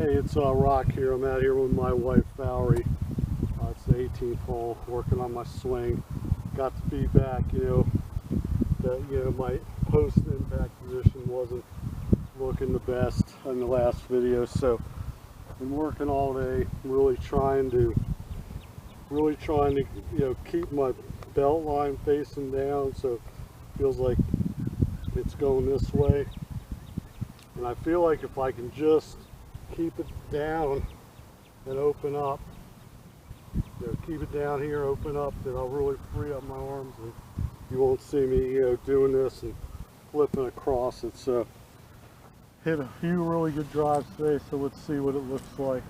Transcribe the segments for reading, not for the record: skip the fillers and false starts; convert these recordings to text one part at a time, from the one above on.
Hey, it's Rock here. I'm out here with my wife Valerie. It's the 18th hole, working on my swing. Got the feedback, that my post-impact position wasn't looking the best in the last video. So, been working all day, really trying to, keep my belt line facing down, so it feels like it's going this way. And I feel like if I can just keep it down and open up, keep it down here, open up, then I'll really free up my arms, and you won't see me, doing this and flipping across it. So hit a few really good drives today, so let's see what it looks like.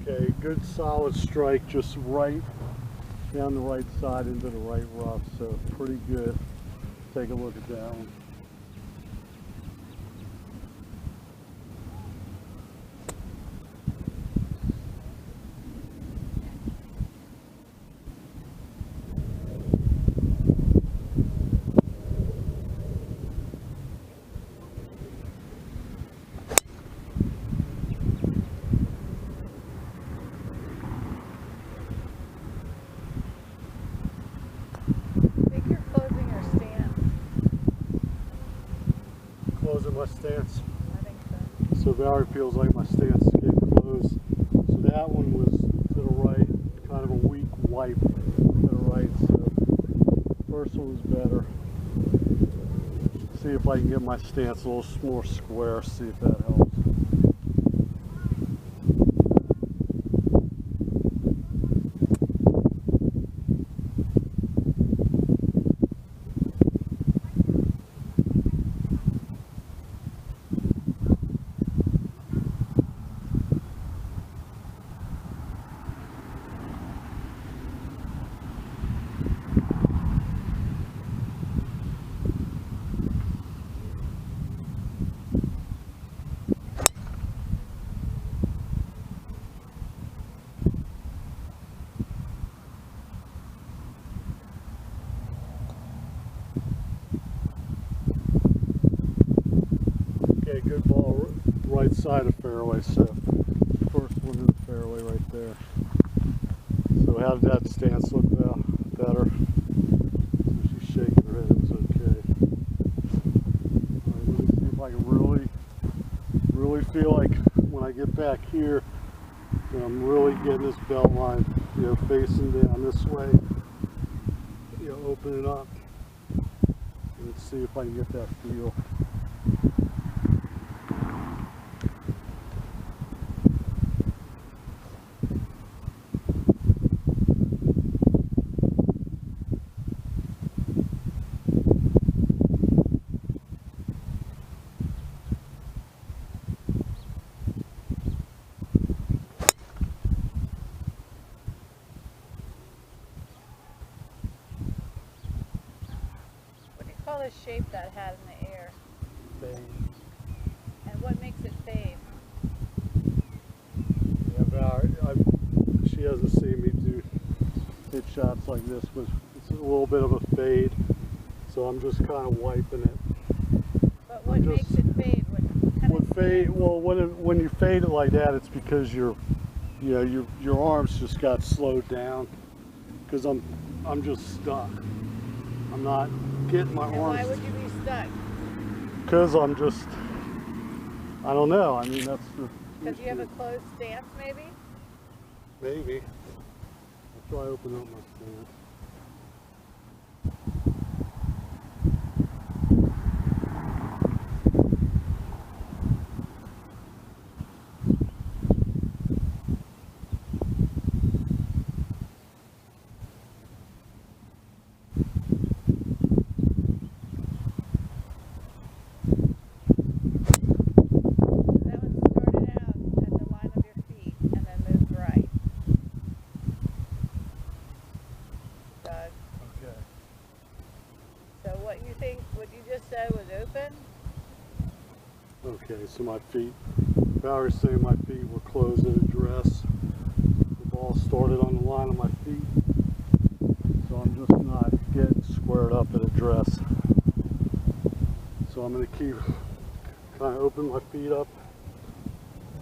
Okay, good solid strike, just right down the right side into the right rough, so pretty good. Take a look at that one. Closing my stance. I think so. So Valerie feels like my stance is getting close. So that one was to the right, kind of a weak wipe to the right. So first one was better. See if I can get my stance a little more square, see if that helps. Okay, good ball, right side of fairway, so first one in the fairway right there. So how did that stance look now? Better? So she's shaking her head, it was okay. Alright, let me see if I can really feel like when I get back here that I'm really getting this belt line, facing down this way, opening up. Let's see if I can get that feel. What do you call the shape that had in the air? Fade. And what makes it fade? Yeah, Valerie, she hasn't seen me hit shots like this, but it's a little bit of a fade, so I'm just kind of wiping it. But what makes it fade? Well, when you fade it like that, it's because your arms just got slowed down, because I'm just stuck. I'm not getting my arms. Why would you be stuck? Because I don't know. I mean, that's the. Because you have a closed stance, maybe? Maybe. I'll try opening up my stance. Okay, so my feet, Valerie's saying my feet were closed in a dress. The ball started on the line of my feet, so I'm just not getting squared up in a dress. So I'm going to keep kind of open my feet up.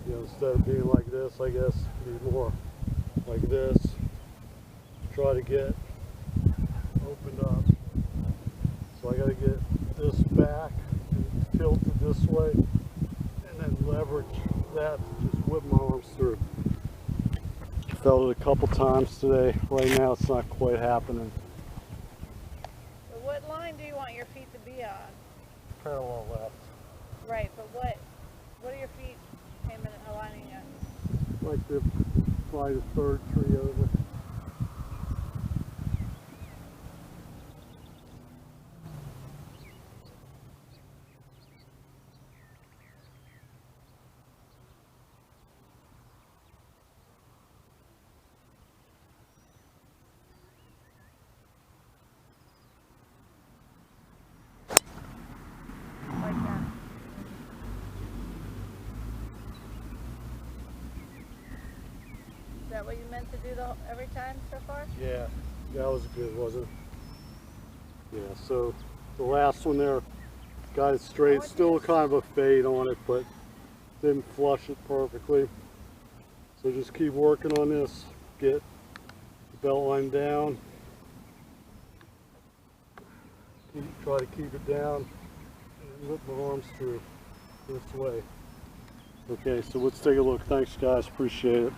You know, instead of being like this, I guess, be more like this. Try to get opened up. So I got to get this back and tilted this way, and then leverage that to just whip my arms through. Felt it a couple times today. Right now it's not quite happening. So what line do you want your feet to be on? Parallel left. Right, but what are your feet aligning at? Like probably the third tree over. Like that. Is that what you meant to do every time so far? Yeah, that was good, wasn't it? Yeah, so the last one there, got it straight. Still kind of a fade on it, but didn't flush it perfectly. So just keep working on this. Get the belt line down. Try to keep it down and whip my arms through this way. Okay, so let's take a look. Thanks guys, appreciate it.